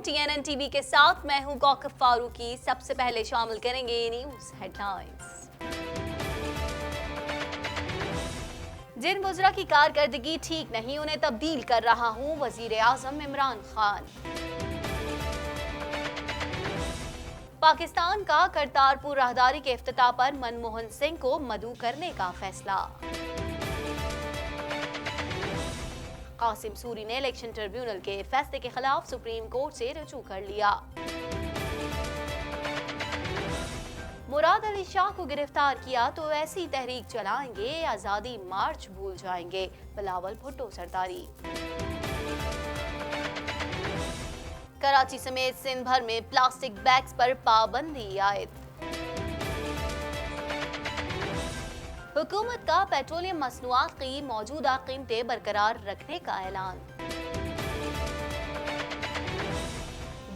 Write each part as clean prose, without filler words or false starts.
TNN TV के साथ मैं हूं कौकब फारूकी। सबसे पहले शामिल करेंगे न्यूज हेडलाइंस। जिन वज़रा की कारकर्दगी ठीक नहीं उन्हें तब्दील कर रहा हूं, वजीर आज़म इमरान खान। पाकिस्तान का करतारपुर राहदारी के इफ्तिताह पर मनमोहन सिंह को मदऊ करने का फैसला। कासिम सूरी ने इलेक्शन ट्रिब्यूनल के फैसले के खिलाफ सुप्रीम कोर्ट से रजू कर लिया। मुराद अली शाह को गिरफ्तार किया तो ऐसी तहरीक चलाएंगे, आजादी मार्च भूल जाएंगे, बिलावल भुट्टो सरदारी। कराची समेत सिंध भर में प्लास्टिक बैग्स पर पाबंदी आयद। हुकूमत का पेट्रोलियम मसनूआत की मौजूदा कीमतें बरकरार रखने का ऐलान।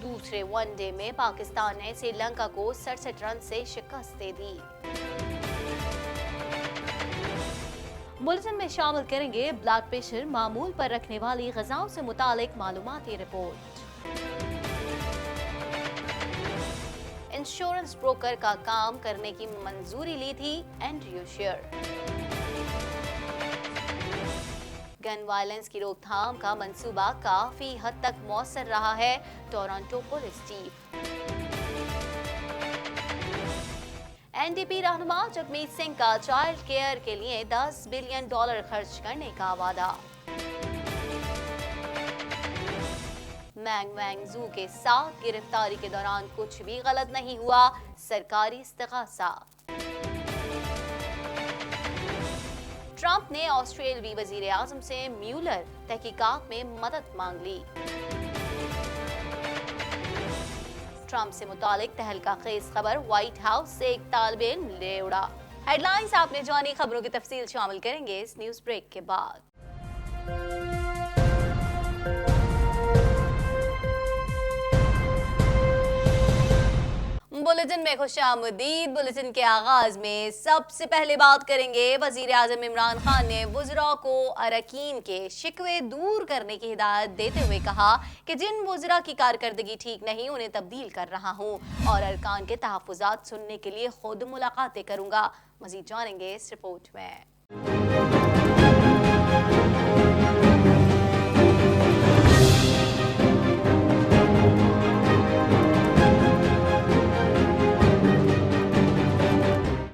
दूसरे वनडे में पाकिस्तान ने श्रीलंका को 67 रन से शिकस्त दे दी। बुलेटिन में शामिल करेंगे ब्लड प्रेशर मामूल पर रखने वाली ग़िज़ाओं से मुतालिक मालूमाती रिपोर्ट। इंश्योरेंस ब्रोकर का काम करने की मंजूरी ली थी एंड्रयू शेयर। गन वायलेंस की रोकथाम का मंसूबा काफी हद तक मौसर रहा है, टोरंटो पुलिस चीफ। एनडीपी रहनुमा जगमीत सिंह का चाइल्ड केयर के लिए $10 बिलियन खर्च करने का वादा। मैंग वैंग जू के साथ गिरफ्तारी के दौरान कुछ भी गलत नहीं हुआ, सरकारी इस्तिग़ासा। ट्रंप ने ऑस्ट्रेलियाई वजीर आज़म से म्यूलर तहकीकात में मदद मांग ली। ट्रंप से मुतालिक तहलका खेज खबर, व्हाइट हाउस से एक तालिब इल्म ले उड़ा। हेडलाइंस आपने जानी, खबरों की तफसील शामिल करेंगे इस न्यूज ब्रेक के बाद। बुलेटिन में खुशामदीद। बुलेटिन के आगाज में सबसे पहले बात करेंगे वजीर आज़म इमरान खान ने वज़रा को अरकान के शिकवे दूर करने की हिदायत देते हुए कहा कि जिन वज़रा की कारकर्दगी ठीक नहीं उन्हें तब्दील कर रहा हूँ और अरकान के तहफ़्फ़ुज़ात सुनने के लिए खुद मुलाकातें करूँगा। मज़ीद जानेंगे इस रिपोर्ट में।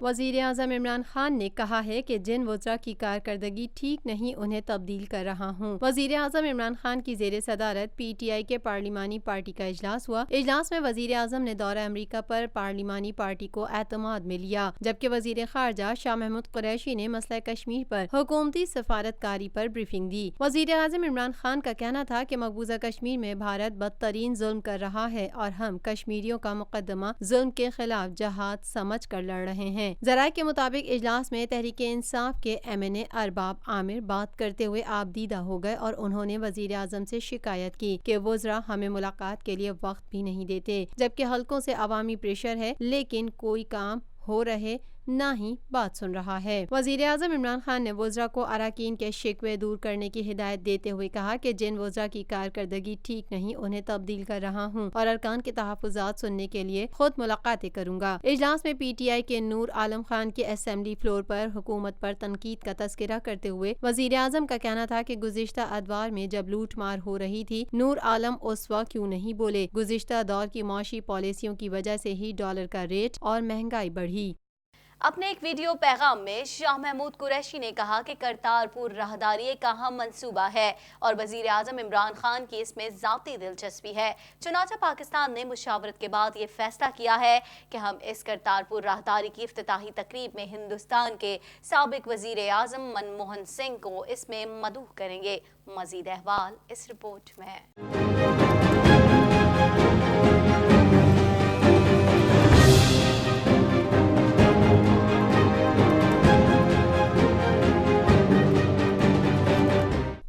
वज़ीर आज़म इमरान खान ने कहा है कि जिन वज़रा की कारकर्दगी ठीक नहीं उन्हें तब्दील कर रहा हूँ। वज़ीर आज़म इमरान खान की ज़ेर सदारत PTI के पार्लिमानी पार्टी का इजलास हुआ। इजलास में वज़ीर आज़म ने दौरा अमरीका पर पार्लिमानी पार्टी को एतमाद में लिया, जबकि वज़ीर ख़ारजा शाह महमूद कुरैशी ने मसला कश्मीर पर हुकूमती सफारतकारी पर ब्रीफिंग दी। वज़ीर आज़म इमरान खान का कहना था कि मकबूजा कश्मीर में भारत बदतरीन जुल्म कर रहा है और हम कश्मीरियों का मुकदमा जुल्म के खिलाफ जहाद समझ कर लड़ रहे हैं। ज़राए के मुताबिक इजलास में तहरीक इंसाफ के MNA अरबाब आमिर बात करते हुए आपदीदा हो गए और उन्होंने वज़ीर आज़म से शिकायत की कि वज़रा हमें मुलाकात के लिए वक्त भी नहीं देते, जबकि हल्कों से अवामी प्रेशर है लेकिन कोई काम हो रहे ना ही बात सुन रहा है। वज़ीर आज़म इमरान खान ने वज़रा को अरकान के शिकवे दूर करने की हिदायत देते हुए कहा कि जिन वज़रा की कारकर्दगी ठीक नहीं उन्हें तब्दील कर रहा हूँ और अरकान के तहफ़्फ़ुज़ात सुनने के लिए खुद मुलाकातें करूँगा। इजलास में PTI के नूर आलम खान के असेंबली फ्लोर पर हुकूमत पर तनकीद का तज़किरा करते हुए वज़ीर आज़म का कहना था कि गुज़िश्ता अदवार में जब लूट मार हो रही थी नूर आलम उस वक्त क्यों नहीं बोले। गुज़िश्ता दौर की मौशी पॉलिसियों की वजह से ही डॉलर का रेट और महंगाई बढ़ी। अपने एक वीडियो पैगाम में शाह महमूद कुरैशी ने कहा कि करतारपुर राहदारी एक अहम मंसूबा है और वजीर आज़म इमरान खान की इसमें ज़ाती दिलचस्पी है। चुनांचे पाकिस्तान ने मुशावरत के बाद ये फैसला किया है कि हम इस करतारपुर राहदारी की इफ्तिताही तकरीब में हिंदुस्तान के साबिक वजीर आज़म मनमोहन सिंह को इसमें मदऊ करेंगे। मज़ीद अहवाल इस रिपोर्ट में।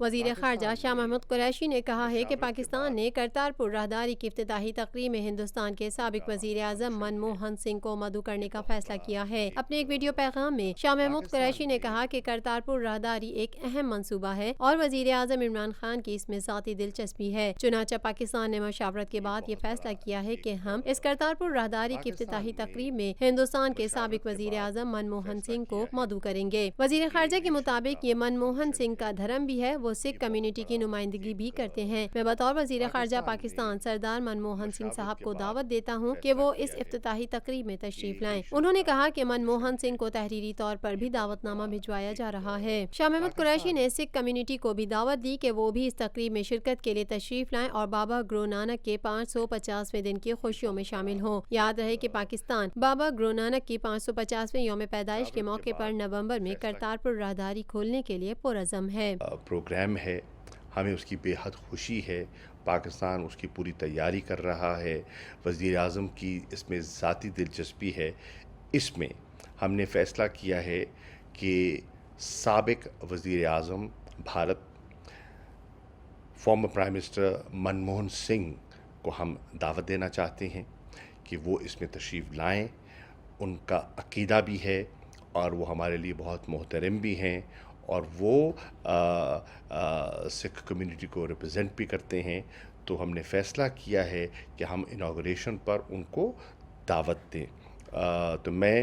वजीर खारजा शाह महमूद कुरैशी ने कहा है कि पाकिस्तान ने करतारपुर राहदारी की इफ्तिताही तकरीब में हिंदुस्तान के साबिक वजीर आजम मनमोहन सिंह को मदऊ करने का फैसला किया है। अपने एक वीडियो पैगाम में शाह महमूद कुरैशी ने कहा कि करतारपुर राहदारी एक अहम मंसूबा है और वजीर आजम इमरान खान की इसमें ज़ाती दिलचस्पी है। चुनांचे पाकिस्तान ने मशावरत के बाद ये फैसला किया है कि हम इस करतारपुर राहदारी की इफ्तिताही तकरीब में हिंदुस्तान के साबिक वजीर आजम मनमोहन सिंह को मदऊ करेंगे। वजीर खारजा के मुताबिक ये मनमोहन सिंह का धर्म भी है, वो सिख कम्युनिटी की नुमाइंदगी भी करते हैं। मैं बतौर वजीर खारजा पाकिस्तान सरदार मनमोहन सिंह साहब को दावत देता हूँ कि वो इस इफ्तिताही तकरीब में तशरीफ लाएं। उन्होंने कहा कि मनमोहन सिंह को तहरीरी तौर पर भी दावतनामा भिजवाया जा रहा है। शाह महमूद कुरैशी ने सिख कम्युनिटी को भी दावत दी कि वो भी इस तकरीब में शिरकत के लिए तशरीफ लाएं और बाबा गुरु नानक के 550वें दिन की खुशियों में शामिल हों। याद रहे कि पाकिस्तान बाबा गुरु नानक की 550वें यौम पैदाइश के मौके पर नवंबर में करतारपुर राहदारी खोलने के लिए पुरअज़म है। प्रोग्राम है, हमें उसकी बेहद खुशी है। पाकिस्तान उसकी पूरी तैयारी कर रहा है। वज़ीर आज़म की इसमें ज़ाती दिलचस्पी है। इसमें हमने फ़ैसला किया है कि साबिक वज़ीर आज़म Bharat former prime minister Manmohan Singh को हम दावत देना चाहते हैं कि वो इसमें तशरीफ़ लाएं। उनका अक़ीदा भी है और वो हमारे लिए बहुत मोहतरम भी हैं और वो सिख कम्युनिटी को रिप्रेजेंट भी करते हैं। तो हमने फ़ैसला किया है कि हम इनागुरेशन पर उनको दावत दें। तो मैं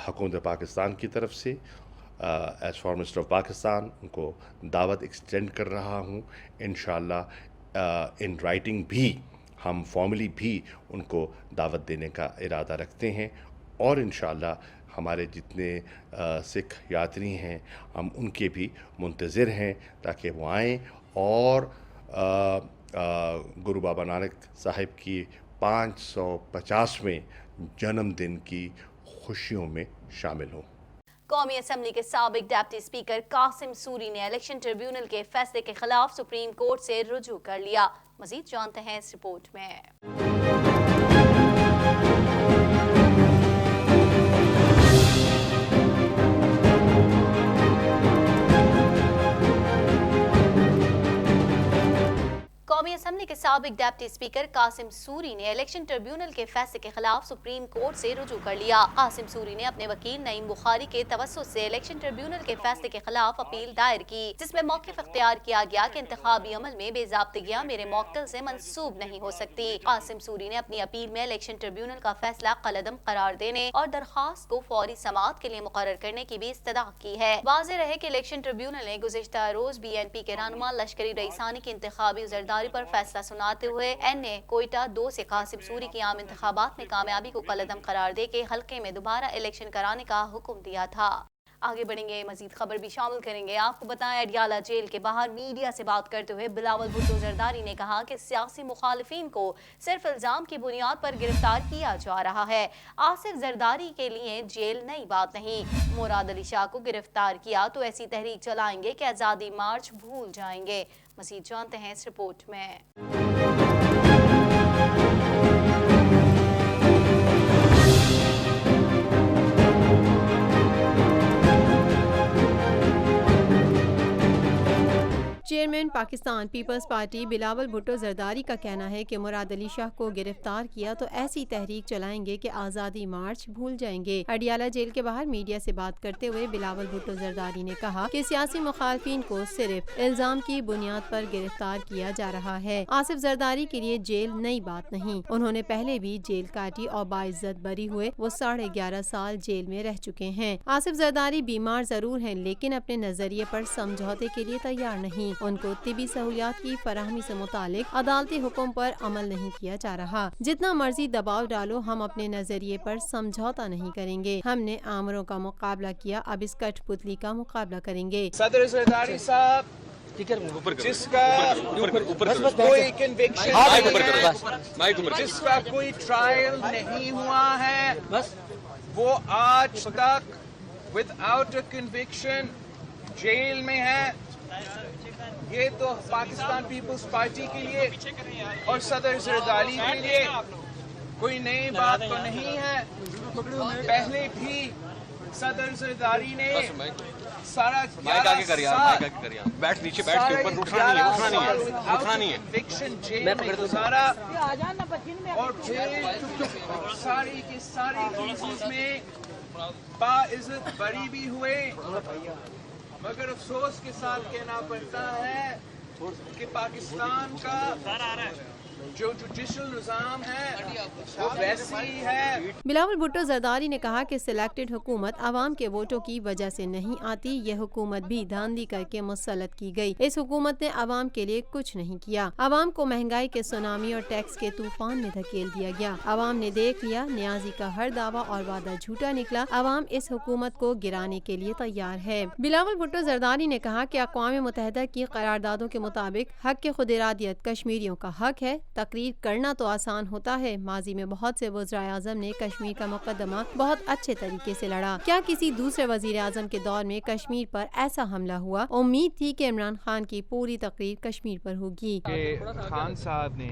हुकूमत पाकिस्तान की तरफ से as foreign minister of Pakistan उनको दावत एक्सटेंड कर रहा हूँ। इंशाअल्लाह इन राइटिंग भी हम फॉर्मली भी उनको दावत देने का इरादा रखते हैं और इंशाअल्लाह हमारे जितने सिख यात्री हैं हम उनके भी मुंतज़िर हैं ताकि वो आएँ और गुरु बाबा नानक साहिब की 550वें जन्मदिन की खुशियों में शामिल हों। कौमी असम्बली के साबिक डिप्टी स्पीकर कासिम सूरी ने इलेक्शन ट्रिब्यूनल के फैसले के खिलाफ सुप्रीम कोर्ट से रुजू कर लिया। मजीद जानते हैं इस रिपोर्ट में। कौमी असम्बली के साबिक डिप्टी स्पीकर कासिम सूरी ने इलेक्शन ट्रिब्यूनल के फैसले के खिलाफ सुप्रीम कोर्ट से रुजू कर लिया। कासिम सूरी ने अपने वकील नईम बुखारी के तवस्सुत से इलेक्शन ट्रिब्यूनल के फैसले के खिलाफ अपील दायर की, जिसमें मौक़िफ़ इख्तियार किया गया कि इंतखाबी अमल में बेज़ाब्तिगियां मेरे मौक्किल से मंसूब नहीं हो सकती। कासिम सूरी ने अपनी अपील में इलेक्शन ट्रिब्यूनल का फैसला कलअदम करार देने और दरखास्त को फौरी समाअत के लिए मुकर्रर करने की भी इस्तदा की है। वाज़ेह रहे कि इलेक्शन ट्रिब्यूनल ने गुज़िश्ता रोज BNP के रहनुमा लश्करी रईसानी की इंतखाबी ज़रदारी पर फैसला सुनाते हुए NA कोयटा 2 से कासिम सूरी की आम इंतखाबात में कामयाबी को कलअदम करार दे के हल्के में दोबारा इलेक्शन कराने का हुक्म दिया था। आगे बढ़ेंगे, मजीद खबर भी शामिल करेंगे। आपको बताएं, अडियाला जेल के बाहर मीडिया से बात करते हुए बिलावल भुट्टो जरदारी ने कहा कि सियासी मुखालिफिन को सिर्फ इल्जाम की बुनियाद पर गिरफ्तार किया जा रहा है। आसिफ जरदारी के लिए जेल नई बात नहीं। मुराद अली शाह को गिरफ्तार किया तो ऐसी तहरीक चलाएंगे कि आज़ादी मार्च भूल जाएंगे। मजीद जानते हैं इस रिपोर्ट में। Chairman Pakistan Peoples Party Bilawal Bhutto Zardari का कहना है कि मुराद अली शाह को गिरफ्तार किया तो ऐसी तहरीक चलाएंगे कि आज़ादी मार्च भूल जाएंगे। अडियाला जेल के बाहर मीडिया से बात करते हुए बिलावल भुट्टो जरदारी ने कहा कि सियासी मुखालफिन को सिर्फ इल्जाम की बुनियाद पर गिरफ्तार किया जा रहा है। आसिफ जरदारी के लिए जेल नई बात नहीं, उन्होंने पहले भी जेल काटी और बाइज्जत बरी हुए। वो 11.5 साल जेल में रह चुके हैं। आसिफ जरदारी बीमार जरूर हैं लेकिन अपने नजरिए पर समझौते के लिए तैयार नहीं। उनको तिबी सहूलियात की फराहमी से मुतालिक अदालती हुक्म पर अमल नहीं किया जा रहा। जितना मर्जी दबाव डालो, हम अपने नजरिए पर समझौता नहीं करेंगे। हमने आमरों का मुकाबला किया, अब इस कठपुतली का मुकाबला करेंगे। सदर जरदारी साहब जिसका कोई कन्विक्शन, जिसका कोई ट्रायल नहीं हुआ है, वो आज तक विदाउट अ कन्विक्शन जेल में है। ये तो पाकिस्तान पीपल्स पार्टी के लिए और सदर जरदारी के लिए कोई नई बात तो नहीं है। पहले भी सदर जरदारी ने सारा माइक आगे कर यार, माइक आगे कर यार। बैठ नीचे, बैठ के ऊपर उठना नहीं है, उठना नहीं है, उठना नहीं है। कन्विक्शन जेल में गुजारा और फिर सारी की सारी केसेस में बाइज्जत बरी भी हुए, मगर अफसोस के साथ कहना पड़ता है कि पाकिस्तान का जो जुडिशल निज़ाम है वो वैसे ही है। बिलावल भुट्टो जरदारी ने कहा कि सिलेक्टेड हुकूमत आवाम के वोटों की वजह से नहीं आती, यह हुकूमत भी धांधली करके मुसल्लत की गई। इस हुकूमत ने आवाम के लिए कुछ नहीं किया। आवाम को महंगाई के सुनामी और टैक्स के तूफान में धकेल दिया गया। आवाम ने देख लिया, न्याजी का हर दावा और वादा झूठा निकला। आवाम इस हुकूमत को गिराने के लिए तैयार है। बिलावल भुट्टो जरदारी ने कहा कि अक़वाम मुत्तहिदा की करारदादों के मुताबिक हक के खुद इरादियत कश्मीरियों का हक है। तकरीर करना तो आसान होता है, माजी में बहुत से वज़ीर आज़म ने कश्मीर का मुकदमा बहुत अच्छे तरीके से लड़ा। क्या किसी दूसरे वज़ीर आज़म के दौर में कश्मीर पर ऐसा हमला हुआ? उम्मीद थी कि इमरान खान की पूरी तकरीर कश्मीर पर होगी। खान साहब ने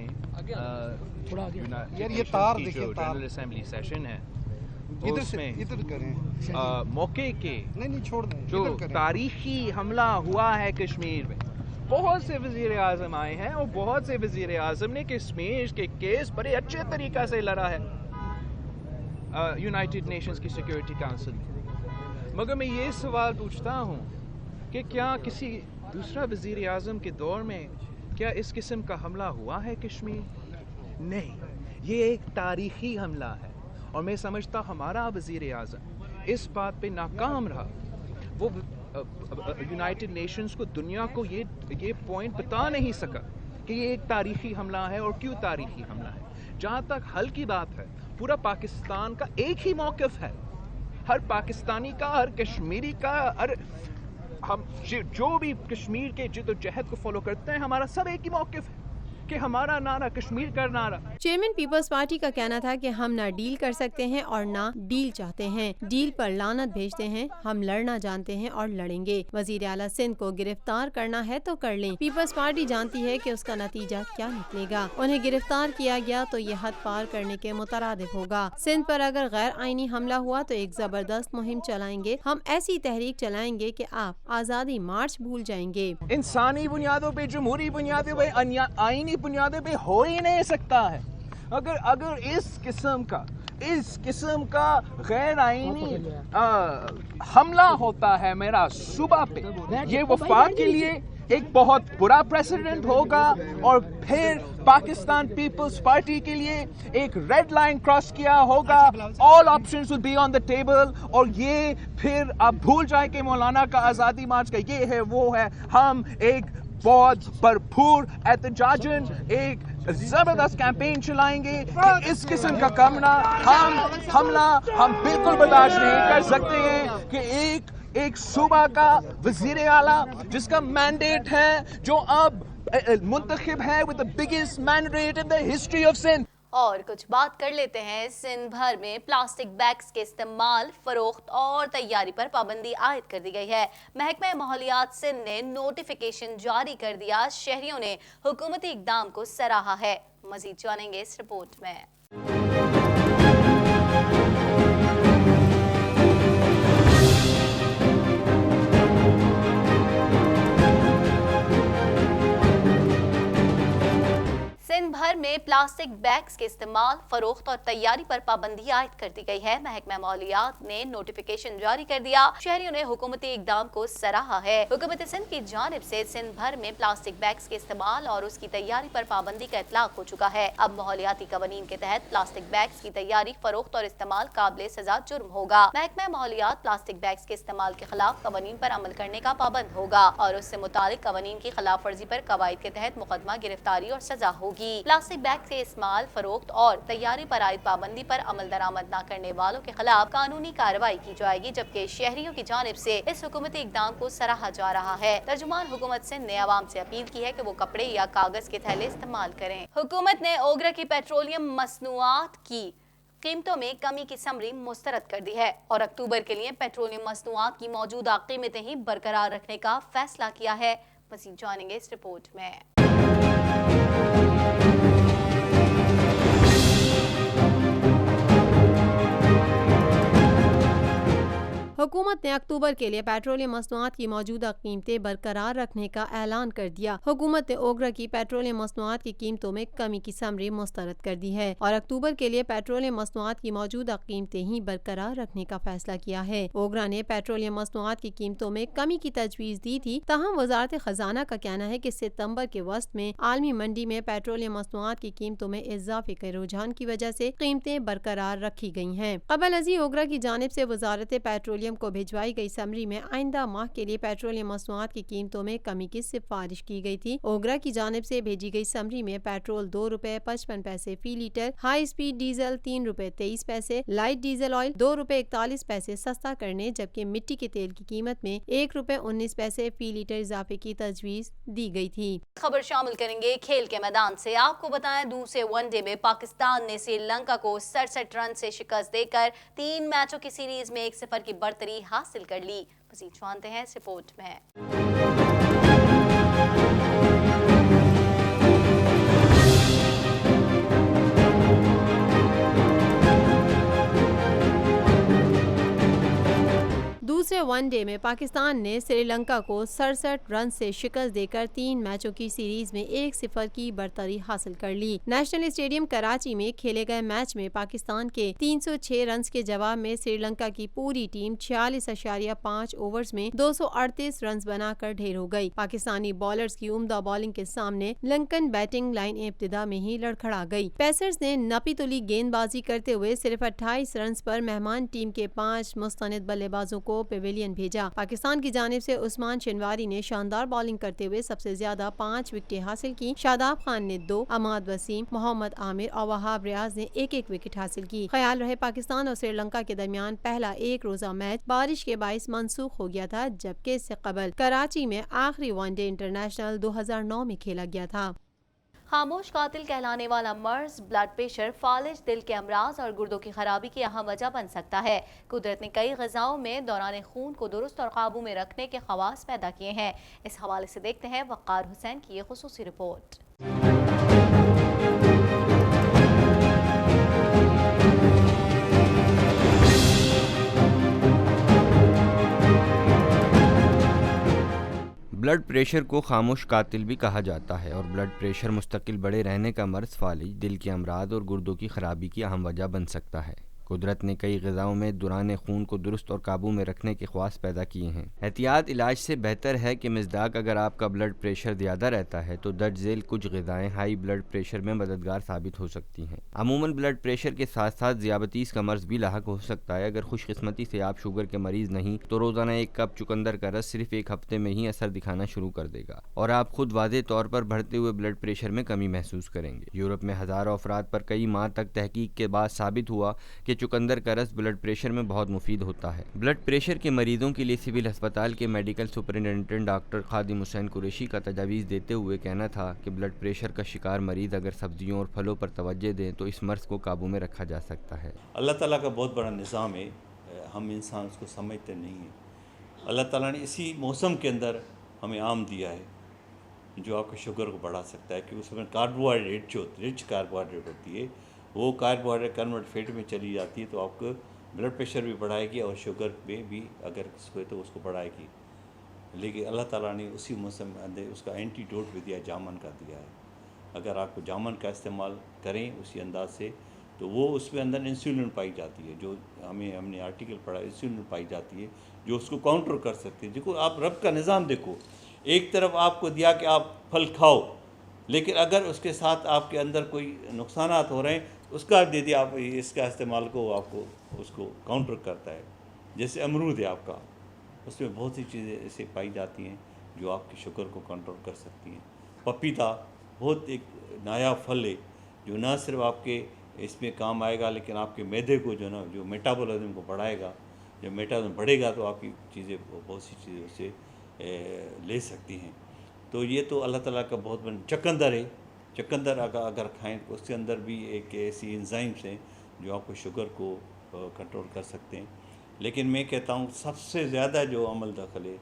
यार ये तार देखिए, जनरल असेंबली सेशन है इधर से इधर करें, मौके के नहीं छोड़ दें, जो इधर करें। तारीखी हमला हुआ है कश्मीर में, बहुत से वज़ीर आज़म आए हैं और बहुत से वज़ीर आज़म ने कश्मीर के केस बड़े अच्छे तरीक़ा से लड़ा है यूनाइटेड नेशंस की सिक्योरिटी काउंसिल में। मगर मैं ये सवाल पूछता हूँ कि क्या किसी दूसरा वज़ीर आज़म के दौर में क्या इस किस्म का हमला हुआ है कश्मीर? नहीं, ये एक तारीख़ी हमला है और मैं समझता हमारा वज़ीर आज़म इस बात पे नाकाम रहा। वो यूनाइटेड नेशंस को, दुनिया को ये पॉइंट बता नहीं सका कि ये एक तारीखी हमला है और क्यों तारीखी हमला है। जहाँ तक हल की बात है, पूरा पाकिस्तान का एक ही मौक़िफ़ है, हर पाकिस्तानी का, हर कश्मीरी का, हर हम जो भी कश्मीर के जद्दोजहद को फॉलो करते हैं, हमारा सब एक ही मौक़िफ़ है कि हमारा नारा कश्मीर का नारा। चेयरमैन पीपल्स पार्टी का कहना था कि हम ना डील कर सकते हैं और ना डील चाहते हैं। डील पर लानत भेजते हैं, हम लड़ना जानते हैं और लड़ेंगे। वजीर आला सिंध को गिरफ्तार करना है तो कर लें। पीपल्स पार्टी जानती है कि उसका नतीजा क्या निकलेगा। उन्हें गिरफ्तार किया गया तो ये हद पार करने के मुतरादिफ होगा। सिंध पर अगर गैर आईनी हमला हुआ तो एक जबरदस्त मुहिम चलाएंगे। हम ऐसी तहरीक चलाएंगे कि आप आज़ादी मार्च भूल जाएंगे। इंसानी बुनियादों पे, जमहूरी बुनियादों पे, आईनी बुनियादों पे हो ही नहीं सकता है। अगर इस किस्म का गैर आईनी हमला होता है मेरा सूबा पे, ये वफाक के लिए एक बहुत बुरा प्रेसिडेंट होगा और फिर पाकिस्तान पीपल्स पार्टी के लिए एक रेड लाइन क्रॉस किया होगा। All options will be on the table और ये फिर आप भूल जाए कि मौलाना का आज़ादी मार्च का ये है वो है। हम एक बहुत भरपूर एहतजाजन एक जबरदस्त कैंपेन चलाएंगे कि इस किस्म का हमला हम बिल्कुल बर्दाश्त नहीं कर सकते हैं कि एक सूबा का वजीर आला जिसका मैंडेट है, जो अब मुंतखब है with the biggest mandate in the history of Sindh. और कुछ बात कर लेते हैं। सिंध भर में प्लास्टिक बैग्स के इस्तेमाल, फरोख्त और तैयारी पर पाबंदी आयद कर दी गई है। महकमा माहौलियात सिंध ने नोटिफिकेशन जारी कर दिया। शहरियों ने हुकूमती इक़दाम को सराहा है। मजीद जानेंगे इस रिपोर्ट में। सिंध भर में प्लास्टिक बैग्स के इस्तेमाल, फरोख्त और तैयारी पर पाबंदी आयद कर दी गई है। महकमा माहौलियात ने नोटिफिकेशन जारी कर दिया। शहरियों ने हुकूमती इक़दाम को सराहा है। हुकूमत सिंध की जानिब से सिंध भर में प्लास्टिक बैग्स के इस्तेमाल और उसकी तैयारी पर पाबंदी का इतलाक हो चुका है। अब माहौलियाती कवानीन के तहत प्लास्टिक बैग्स की तैयारी, फरोख्त और इस्तेमाल काबिल सजा जुर्म होगा। महकमा माहौलियात प्लास्टिक बैग्स के इस्तेमाल के खिलाफ कवानीन पर अमल करने का पाबंद होगा और उससे मुतालिक कवानीन की खिलाफ वर्जी पर कवायद के तहत मुकदमा, गिरफ्तारी और सजा होगी। प्लास्टिक बैग के इस्तेमाल, फरोख्त और तैयारी पर आयद पाबंदी पर अमल दरामद न करने वालों के खिलाफ कानूनी कार्रवाई की जाएगी, जबकि शहरियों की जानिब से इस हुकूमती इक़दाम को सराहा जा रहा है। तर्जुमान हुकूमत सिंध ने आवाम से अपील की है कि वो कपड़े या कागज के थैले इस्तेमाल करें। हुकूमत ने ओगरा की पेट्रोलियम मसनूआत की कीमतों में कमी की समरी मुस्तरद कर दी है और अक्टूबर के लिए पेट्रोलियम मसनूआत की मौजूदा कीमतें ही बरकरार रखने का फैसला किया है। मज़ीद जानेंगे इस रिपोर्ट में। हुकूमत ने अक्टूबर के लिए पेट्रोलियम मसनूआत की मौजूदा कीमतें बरकरार रखने का ऐलान कर दिया। हुकूमत ने ओगरा की पेट्रोलियम मसनूआत की कीमतों में कमी की समरी मुस्तरद कर दी है और अक्टूबर के लिए पेट्रोलियम मसनूआत की मौजूदा कीमतें ही बरकरार रखने का फैसला किया है। ओगरा ने पेट्रोलियम मसनूआत की कीमतों में कमी की तजवीज़ दी थी, ताहम वजारत खजाना का कहना है कि सितंबर के वस्त में आलमी मंडी में पेट्रोलियम मसनूआत की कीमतों में इजाफे के रुझान की वजह से कीमतें बरकरार रखी गई हैं। कबल अजी ओगरा की जानिब से वजारत पेट्रोलियम को भिजवाई गई समरी में आइंदा माह के लिए पेट्रोलियम मसनूआत की कीमतों में कमी की सिफारिश की गई थी। ओगरा की जानिब से भेजी गई समरी में पेट्रोल 2 रुपए 55 पैसे फी लीटर, हाई स्पीड डीजल 3 रुपए 23 पैसे, लाइट डीजल ऑयल 2 रुपए 41 पैसे सस्ता करने, जबकि मिट्टी के तेल की कीमत में 1 रुपए 19 पैसे फी लीटर इजाफे की तजवीज़ दी गई थी। खबर शामिल करेंगे खेल के मैदान से। आपको बताएं, दूसरे वनडे में पाकिस्तान ने श्रीलंका को 67 रन से शिकस्त देकर 3 मैचों की सीरीज में 1-0 की बढ़तरी हासिल कर ली। मज़ीद जानते हैं इस रिपोर्ट में। दूसरे वनडे में पाकिस्तान ने श्रीलंका को 67 रन से शिकस्त देकर 3 मैचों की सीरीज में 1-0 की बढ़तरी हासिल कर ली। नेशनल स्टेडियम कराची में खेले गए मैच में पाकिस्तान के 306 रन के जवाब में श्रीलंका की पूरी टीम 46.5 ओवर्स में 238 रन बनाकर ढेर हो गई। पाकिस्तानी बॉलर्स की उम्दा बॉलिंग के सामने लंकन बैटिंग लाइन इब्तिदा में ही लड़खड़ा गई। पेसर्स ने नपी तुली गेंदबाजी करते हुए सिर्फ 28 रन पर मेहमान टीम के 5 मुस्तनिद बल्लेबाजों को पेविलियन भेजा। पाकिस्तान की जानिब से उस्मान शनवारी ने शानदार बॉलिंग करते हुए सबसे ज्यादा 5 विकेटें हासिल की। शादाब खान ने 2, अमाद वसीम, मोहम्मद आमिर और वहाब रियाज ने 1-1 विकेट हासिल की। ख्याल रहे पाकिस्तान और श्रीलंका के दरमियान पहला एक रोजा मैच बारिश के बाइस मनसूख हो गया था, जबकि इससे कबल कराची में आखिरी वनडे इंटरनेशनल 2009 में खेला गया था। खामोश कातिल कहलाने वाला मर्ज ब्लड प्रेशर, फालिज, दिल के अमराज और गुर्दों की खराबी की अहम वजह बन सकता है। कुदरत ने कई ग़िज़ाओं में दौरान खून को दुरुस्त और काबू में रखने के ख़वास पैदा किए हैं। इस हवाले से देखते हैं वक़ार हुसैन की ये ख़ुसूसी रिपोर्ट। ब्लड प्रेशर को खामोश कातिल भी कहा जाता है और ब्लड प्रेशर मुस्तकिल बढ़े रहने का मर्ज फालिज, दिल के अमराज और गुर्दों की खराबी की अहम वजह बन सकता है। कुदरत ने कई ग़िज़ाओं में दौरान खून को दुरुस्त और काबू में रखने के ख्वास पैदा किए हैं। एहतियात इलाज से बेहतर है कि मिज़दाक अगर आपका ब्लड प्रेशर ज़्यादा रहता है तो दर्ज झेल कुछ ग़िज़ाएँ हाई ब्लड प्रेशर में मददगार साबित हो सकती हैं। अमूमन ब्लड प्रेशर के साथ साथ ज़ियाबतीस का मर्ज़ भी लाहक हो सकता है। अगर खुशकिस्मती से आप शुगर के मरीज़ नहीं तो रोज़ाना 1 कप चुकंदर का रस सिर्फ 1 हफ्ते में ही असर दिखाना शुरू कर देगा और आप खुद वाज़े तौर पर बढ़ते हुए ब्लड प्रेशर में कमी महसूस करेंगे। यूरोप में हज़ारों अफराद पर कई माह तक तहकीक के बाद साबित हुआ कि चुकंदर का रस ब्लड प्रेशर में बहुत मुफीद होता है। ब्लड प्रेशर के मरीजों के लिए सिविल अस्पताल के मेडिकल सुपरिटेंडेंट डॉक्टर खादिम हुसैन कुरैशी का तजावीज़ देते हुए कहना था कि ब्लड प्रेशर का शिकार मरीज़ अगर सब्जियों और फलों पर तवज्जो दें तो इस मर्ज़ को काबू में रखा जा सकता है। अल्लाह ताला का बहुत बड़ा निज़ाम है, हम इंसान उसको समझते नहीं हैं। अल्लाह ताला ने इसी मौसम के अंदर हमें आम दिया है जो आपके शुगर को बढ़ा सकता है, कि उसमें कार्बोहाइड्रेट जो रिच कार्बोहाइड्रेट होती है वो कार्बोहाइड्रेट कन्वर्ट फैट में चली जाती है तो आपको ब्लड प्रेशर भी बढ़ाएगी और शुगर में भी अगर है तो उसको बढ़ाएगी। लेकिन अल्लाह ताला ने उसी मौसम में अंदर उसका एंटीडोट भी दिया, जामन का दिया है। अगर आप जामन का इस्तेमाल करें उसी अंदाज से तो वो उसमें अंदर इंसुलिन पाई जाती है, जो हमने आर्टिकल पढ़ा, इंसुलिन पाई जाती है जो उसको काउंटर कर सकती है। देखो आप रब का निज़ाम देखो, एक तरफ आपको दिया कि आप फल खाओ, लेकिन अगर उसके साथ आपके अंदर कोई नुकसानात हो रहे हैं उसका दे दिया, आप इसका इस्तेमाल को आपको उसको काउंटर करता है। जैसे अमरूद है आपका, उसमें बहुत सी चीज़ें ऐसे पाई जाती हैं जो आपकी शुगर को कंट्रोल कर सकती हैं। पपीता बहुत एक नायाब फल है जो ना सिर्फ आपके इसमें काम आएगा लेकिन आपके मैदे को जो ना जो मेटाबॉलिज्म को बढ़ाएगा। जब मेटाबॉलिज्म बढ़ेगा तो आपकी चीज़ें बहुत सी चीज़ें उससे ले सकती हैं। तो ये तो अल्लाह ताला का बहुत बड़ा चुकंदर है। चुकंदर अगर खाएं तो उसके अंदर भी एक ऐसी एंजाइम्स हैं जो आपको शुगर को कंट्रोल कर सकते हैं। लेकिन मैं कहता हूँ सबसे ज़्यादा जो अमल दखल है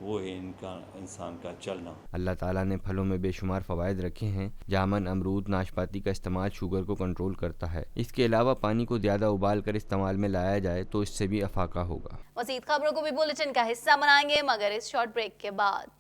वो है इनका इंसान का चलना। अल्लाह ताला ने फलों में बेशुमार फ़वाइद रखे हैं। जामन, अमरूद, नाशपाती का इस्तेमाल शुगर को कंट्रोल करता है। इसके अलावा पानी को ज़्यादा उबाल कर इस्तेमाल में लाया जाए तो इससे भी अफाका होगा। मज़ीद खबरों को भी बुलेटिन का हिस्सा बनाएंगे मगर इस शॉर्ट ब्रेक के बाद।